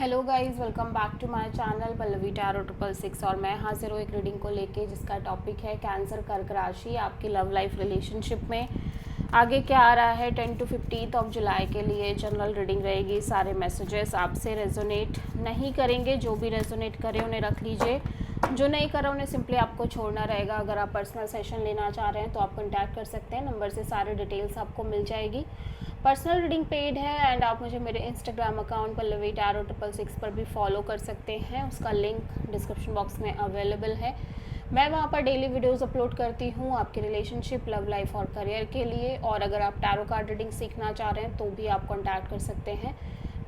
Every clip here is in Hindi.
Hello guys, welcome back to my channel Pallavi tarot 666। और मैं हाजिर हूँ एक रीडिंग को लेके जिसका टॉपिक है कैंसर कर्क राशि आपकी लव लाइफ रिलेशनशिप में आगे क्या आ रहा है। 10 to 15 ऑफ जुलाई के लिए जनरल रीडिंग रहेगी। सारे मैसेजेस आपसे रेजोनेट नहीं करेंगे, जो भी रेजोनेट करें उन्हें रख लीजिए, जो नहीं करा उन्हें सिंपली आपको छोड़ना रहेगा। अगर आप पर्सनल सेशन लेना चाह रहे हैं तो आप कॉन्टैक्ट कर सकते हैं, नंबर से सारे डिटेल्स आपको मिल जाएगी। पर्सनल रीडिंग पेड है एंड आप मुझे मेरे इंस्टाग्राम अकाउंट पल्लवी टैरो 666 पर भी फॉलो कर सकते हैं, उसका लिंक डिस्क्रिप्शन बॉक्स में अवेलेबल है। मैं वहाँ पर डेली वीडियोस अपलोड करती हूँ आपकी रिलेशनशिप, लव लाइफ और करियर के लिए। और अगर आप टैरो कार्ड रीडिंग सीखना चाह रहे हैं तो भी आप कॉन्टैक्ट कर सकते हैं,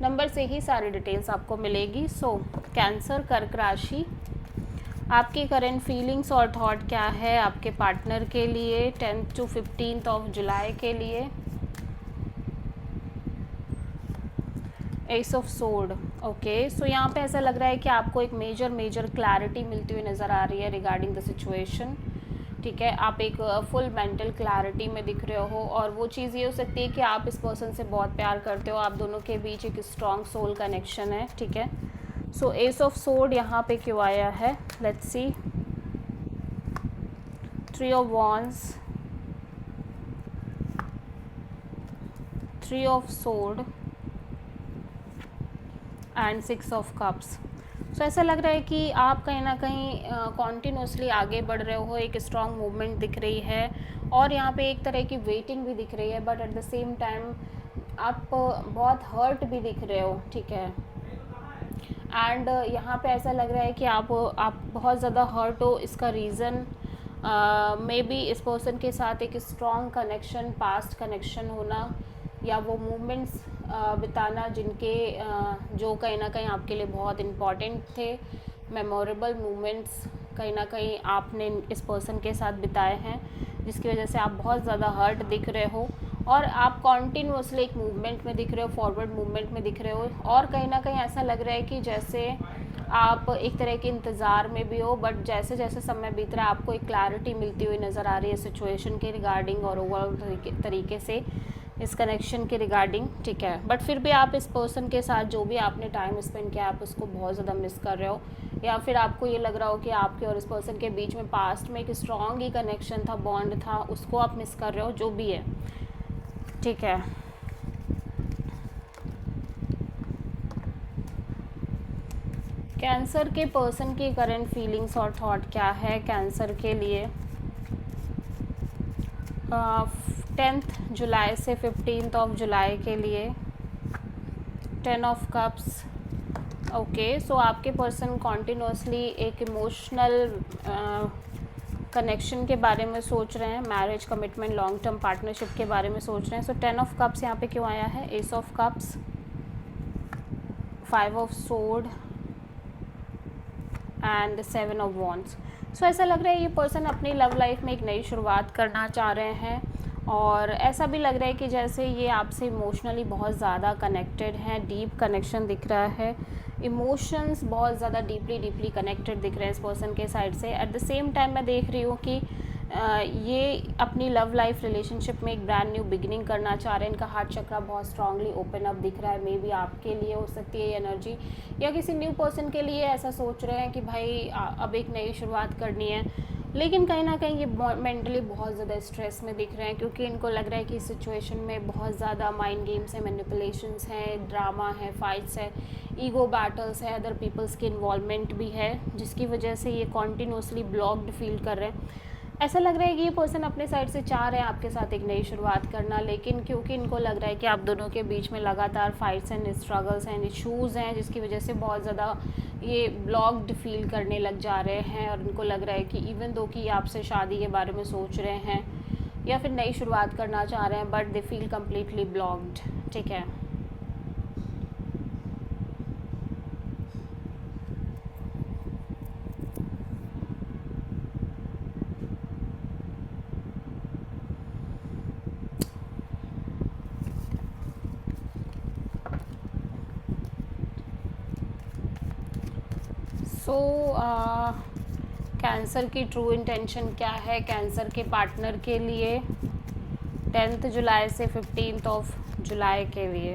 नंबर से ही सारी डिटेल्स आपको मिलेगी। सो कैंसर कर्क राशि, आपकी करंट फीलिंग्स और थॉट क्या है आपके पार्टनर के लिए 10 to 15 ऑफ जुलाई के लिए। Ace of sword, okay. So यहाँ पे ऐसा लग रहा है कि आपको एक मेजर क्लैरिटी मिलती हुई नज़र आ रही है रिगार्डिंग द सिचुएशन। ठीक है, आप एक फुल मेंटल क्लैरिटी में दिख रहे हो और वो चीज़ ये हो सकती है कि आप इस पर्सन से बहुत प्यार करते हो, आप दोनों के बीच एक स्ट्रॉन्ग सोल कनेक्शन है। ठीक है, सो एस ऑफ सोर्ड यहाँ पे क्यों आया है, let's see. 3 of wands, 3 of sword and 6 of cups. So ऐसा लग रहा है कि आप कहीं ना कहीं कॉन्टीन्यूसली आगे बढ़ रहे हो, एक स्ट्रॉन्ग मूवमेंट दिख रही है और यहाँ पे एक तरह की वेटिंग भी दिख रही है, but at the same time आप बहुत हर्ट भी दिख रहे हो। ठीक है, एंड यहाँ पे ऐसा लग रहा है कि आप बहुत ज़्यादा हर्ट हो। इसका रीज़न मे बी इस पर्सन के साथ एक स्ट्रॉन्ग कनेक्शन, पास्ट कनेक्शन होना या वो मोमेंट्स बिताना जिनके जो कहीं ना कहीं आपके लिए बहुत इम्पॉर्टेंट थे, मेमोरेबल मोमेंट्स कहीं ना कहीं आपने इस पर्सन के साथ बिताए हैं, जिसकी वजह से आप बहुत ज़्यादा हर्ट दिख रहे हो और आप कॉन्टीन्यूसली एक मूवमेंट में दिख रहे हो, फॉरवर्ड मूवमेंट में दिख रहे हो। और कहीं ना कहीं ऐसा लग रहा है कि जैसे आप एक तरह के इंतज़ार में भी हो, बट जैसे जैसे समय बीत रहा है आपको एक क्लैरिटी मिलती हुई नज़र आ रही है सिचुएशन के रिगार्डिंग और ओवरऑल तरीके से इस कनेक्शन के रिगार्डिंग। ठीक है, बट फिर भी आप इस पर्सन के साथ जो भी आपने टाइम स्पेंड किया आप उसको बहुत ज़्यादा मिस कर रहे हो, या फिर आपको ये लग रहा हो कि आपके और इस पर्सन के बीच में पास्ट में एक स्ट्रॉन्ग ही कनेक्शन था, बॉन्ड था, उसको आप मिस कर रहे हो, जो भी है। ठीक है, कैंसर के पर्सन की करंट फीलिंग्स और थॉट क्या है कैंसर के लिए 10 जुलाई से 15 ऑफ जुलाई के लिए। 10 ऑफ कप्स, ओके। सो आपके पर्सन कॉन्टीन्यूसली एक इमोशनल कनेक्शन के बारे में सोच रहे हैं, marriage, commitment, long term partnership के बारे में सोच रहे हैं। सो 10 ऑफ कप्स यहाँ पे क्यों आया है, ace of cups, 5 of sword and 7 of wands. So ऐसा लग रहा है ये पर्सन अपनी लव लाइफ में एक नई शुरुआत करना चाह रहे हैं और ऐसा भी लग रहा है कि जैसे ये आपसे इमोशनली बहुत ज़्यादा कनेक्टेड हैं, डीप कनेक्शन दिख रहा है, इमोशंस बहुत ज़्यादा डीपली कनेक्टेड दिख रहे हैं इस पर्सन के साइड से। एट द सेम टाइम मैं देख रही हूँ कि ये अपनी लव लाइफ रिलेशनशिप में एक ब्रांड न्यू बिगिनिंग करना चाह रहे हैं। इनका हार्ट चक्रा बहुत स्ट्रांगली ओपन अप दिख रहा है, मे बी आपके लिए हो सकती है ये एनर्जी, या किसी न्यू पर्सन के लिए ऐसा सोच रहे हैं कि भाई अब एक नई शुरुआत करनी है। लेकिन कहीं ना कहीं ये मेंटली बहुत ज़्यादा स्ट्रेस में दिख रहे हैं, क्योंकि इनको लग रहा है कि इस सिचुएशन में बहुत ज़्यादा माइंड गेम्स हैं, मैनिपुलेशंस हैं, ड्रामा है, फाइट्स है, ईगो बैटल्स है, अदर पीपल्स की इन्वॉल्वमेंट भी है, जिसकी वजह से ये कॉन्टीन्यूसली ब्लॉक्ड फील कर रहे हैं। ऐसा लग रहा है कि ये पर्सन अपने साइड से चाह रहे हैं आपके साथ एक नई शुरुआत करना, लेकिन क्योंकि इनको लग रहा है कि आप दोनों के बीच में लगातार fights and struggles and issues हैं, जिसकी वजह से बहुत ज़्यादा ये ब्लॉक्ड फील करने लग जा रहे हैं। और इनको लग रहा है कि इवन दो कि आपसे शादी के बारे में सोच रहे हैं या फिर नई शुरुआत करना चाह रहे हैं, but they feel completely blocked. ठीक है, सो कैंसर की ट्रू इंटेंशन क्या है कैंसर के पार्टनर के लिए 10 जुलाई से 15 ऑफ जुलाई के लिए।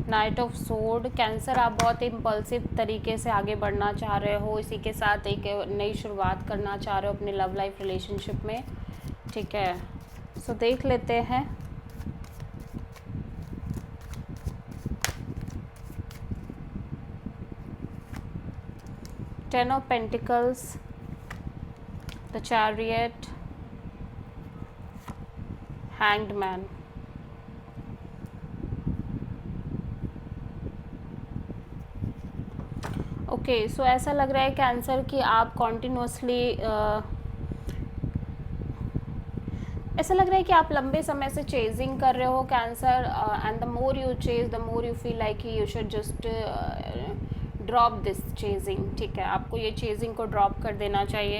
Night of sword. कैंसर, आप बहुत इम्पल्सिव तरीके से आगे बढ़ना चाह रहे हो, इसी के साथ एक नई शुरुआत करना चाह रहे हो अपने लव लाइफ रिलेशनशिप में, ठीक है। सो देख लेते हैं। Ten of pentacles, the chariot, hanged man. Okay, so ऐसा लग रहा है कैंसर कि आप कॉन्टिन्यूसली ऐसा लग रहा है कि आप लंबे समय से चेजिंग कर रहे हो cancer, and the more you chase the more you feel like you should just drop this chasing, ठीक है। आपको ये चेजिंग को ड्रॉप कर देना चाहिए।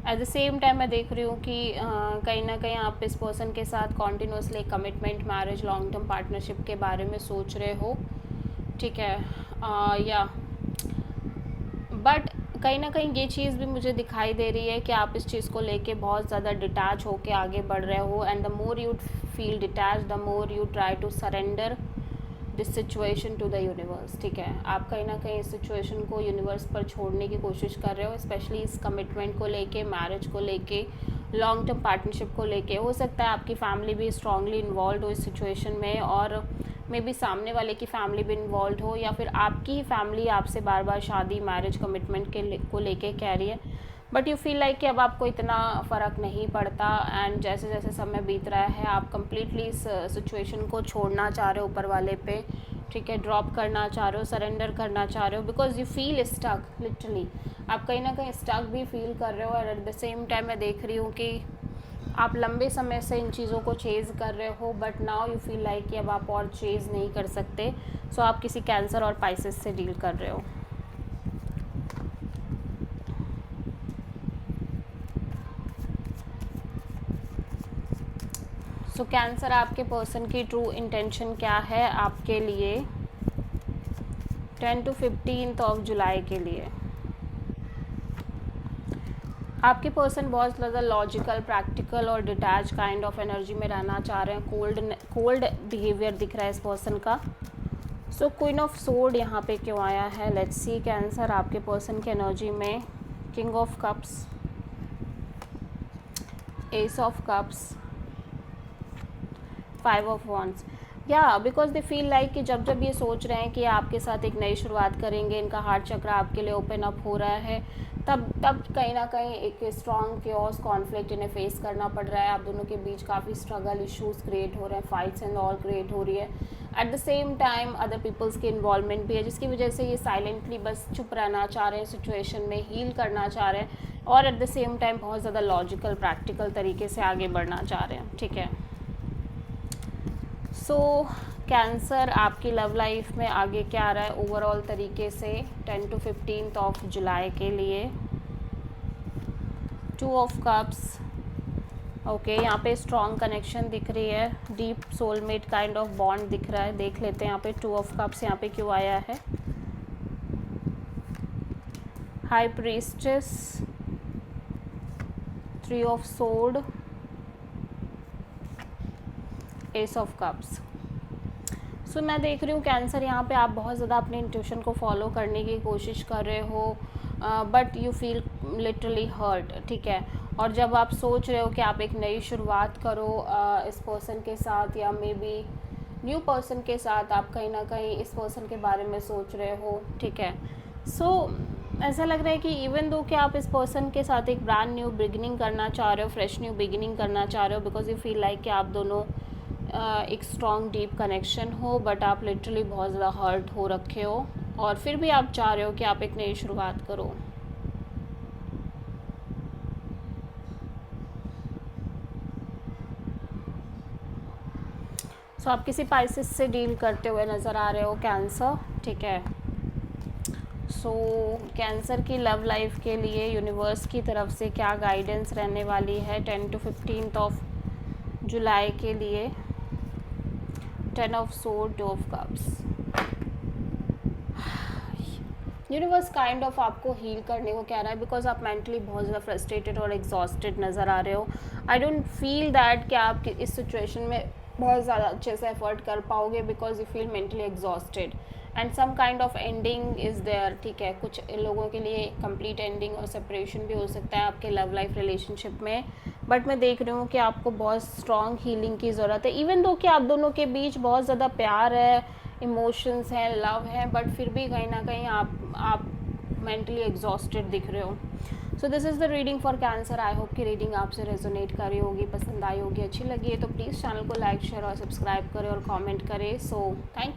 एट द सेम टाइम मैं देख रही हूँ कि कहीं ना कहीं आप इस पर्सन के साथ continuously commitment, marriage, long term partnership के बारे में सोच रहे हो, ठीक है। या बट कहीं ना कहीं ये चीज़ भी मुझे दिखाई दे रही है कि आप इस चीज़ को लेके बहुत ज़्यादा डिटैच होके आगे बढ़ रहे हो, and the more you feel detach the more you try to surrender this situation to the universe, ठीक है। आप कहीं ना कहीं इस सिचुएशन को यूनिवर्स पर छोड़ने की कोशिश कर रहे हो, स्पेशली इस कमिटमेंट को लेके, मैरिज को लेके, लॉन्ग टर्म पार्टनरशिप को लेके। हो सकता है आपकी फैमिली भी स्ट्रांगली इन्वॉल्व हो इस सिचुएशन में, और मे बी सामने वाले की फैमिली भी इन्वॉल्व हो, या फिर आपकी ही फैमिली आपसे बार बार शादी, मैरिज, कमिटमेंट को लेके कह रही है। बट यू फील लाइक कि अब आपको इतना फ़र्क नहीं पड़ता, एंड जैसे जैसे समय बीत रहा है आप कम्प्लीटली इस सिचुएशन को छोड़ना चाह रहे हो ऊपर वाले पे, ठीक है। ड्रॉप करना चाह रहे हो, सरेंडर करना चाह रहे हो, because you feel stuck. Literally आप कहीं ना कहीं स्टक भी फील कर रहे हो, और एट द सेम टाइम मैं देख रही हूँ कि आप लंबे समय से इन चीज़ों को चेज़ कर रहे हो, but now you feel like कि अब आप और चेज़ नहीं कर सकते। सो आप किसी कैंसर और पाइसेस से डील कर रहे हो। सो कैंसर, आपके पर्सन की ट्रू इंटेंशन क्या है आपके लिए 10 to 15 जुलाई के लिए? आपके पर्सन बहुत ज़्यादा लॉजिकल, प्रैक्टिकल और डिटैच काइंड ऑफ एनर्जी में रहना चाह रहे हैं। कोल्ड बिहेवियर दिख रहा है इस पर्सन का। सो क्वीन ऑफ सोर्ड यहाँ पे क्यों आया है? लेट्स सी कैंसर, आपके पर्सन की एनर्जी में king of cups, S of cups, 5 of wands. या बिकॉज दे फील लाइक कि जब जब ये सोच रहे हैं कि आपके साथ एक नई शुरुआत करेंगे, इनका हार्ट चक्र आपके लिए ओपन अप हो रहा है, तब कहीं ना कहीं एक स्ट्रॉन्ग क्योस कॉन्फ्लिक्ट इन्हें फेस करना पड़ रहा है। आप दोनों के बीच काफ़ी स्ट्रगल, इश्यूज क्रिएट हो रहे हैं, फाइट्स एंड ऑल क्रिएट हो रही है। At the same time other peoples की इन्वॉल्वमेंट भी है, जिसकी वजह से ये साइलेंटली बस चुप रहना चाह रहे हैं, सिचुएशन में हील करना चाह रहे हैं, और एट द सेम टाइम बहुत ज़्यादा लॉजिकल, प्रैक्टिकल तरीके से आगे बढ़ना चाह रहे हैं, ठीक है। सो कैंसर, आपकी लव लाइफ में आगे क्या आ रहा है ओवरऑल तरीके से 10 to 15 जुलाई के लिए? 2 ऑफ कप्स, ओके। यहाँ पे स्ट्रॉन्ग कनेक्शन दिख रही है, deep soulmate kind of bond दिख रहा है। देख लेते हैं यहाँ पे 2 ऑफ कप्स यहाँ पे क्यों आया है। High priestess, 3 of sword, ace of cups. So मैं देख रही हूँ कैंसर, यहाँ पे आप बहुत ज़्यादा अपने इंट्यूशन को फॉलो करने की कोशिश कर रहे हो, but you feel literally hurt, ठीक है। और जब आप सोच रहे हो कि आप एक नई शुरुआत करो इस पर्सन के साथ, या मे बी न्यू पर्सन के साथ, आप कहीं ना कहीं इस पर्सन के बारे में सोच रहे हो, ठीक है। सो ऐसा लग रहा है कि इवन दो कि आप इस पर्सन के साथ एक ब्रांड न्यू बिगिनिंग करना चाह रहे हो, फ्रेश न्यू बिगिनिंग करना चाह रहे हो, बिकॉज यू फील लाइक कि आप दोनों एक स्ट्रॉन्ग डीप कनेक्शन हो, बट आप लिटरली बहुत ज़्यादा हर्ट हो रखे हो, और फिर भी आप चाह रहे हो कि आप एक नई शुरुआत करो। सो आप किसी पाइसेस से डील करते हुए नज़र आ रहे हो कैंसर, ठीक है। सो कैंसर की लव लाइफ के लिए यूनिवर्स की तरफ से क्या गाइडेंस रहने वाली है 10 to 15 जुलाई के लिए? 10 of sword, 2 of cups. Universe kind of आपको हील करने को कह रहा है, बिकॉज आप मेंटली बहुत ज़्यादा फ्रस्ट्रेटेड और एग्जॉस्टेड नज़र आ रहे हो। आई डोंट फील दैट कि आप इस सिचुएशन में बहुत ज़्यादा अच्छे से एफर्ट कर पाओगे because you feel mentally exhausted and some kind of ending is there. ठीक है, कुछ लोगों के लिए कंप्लीट एंडिंग और सेपरेशन भी हो सकता है आपके लव लाइफ रिलेशनशिप में, बट मैं देख रही हूँ कि आपको बहुत स्ट्रॉन्ग हीलिंग की ज़रूरत है। इवन दो कि आप दोनों के बीच बहुत ज़्यादा प्यार है, इमोशंस हैं, लव है, बट फिर भी कहीं ना कहीं आप मेंटली एग्जॉस्टेड दिख रहे हो। So this is the reading for cancer. I hope कि रीडिंग आपसे रेजोनेट कर रही होगी, पसंद आई होगी, अच्छी लगी है तो प्लीज़ चैनल को लाइक शेयर और सब्सक्राइब करें और कमेंट करें। So thank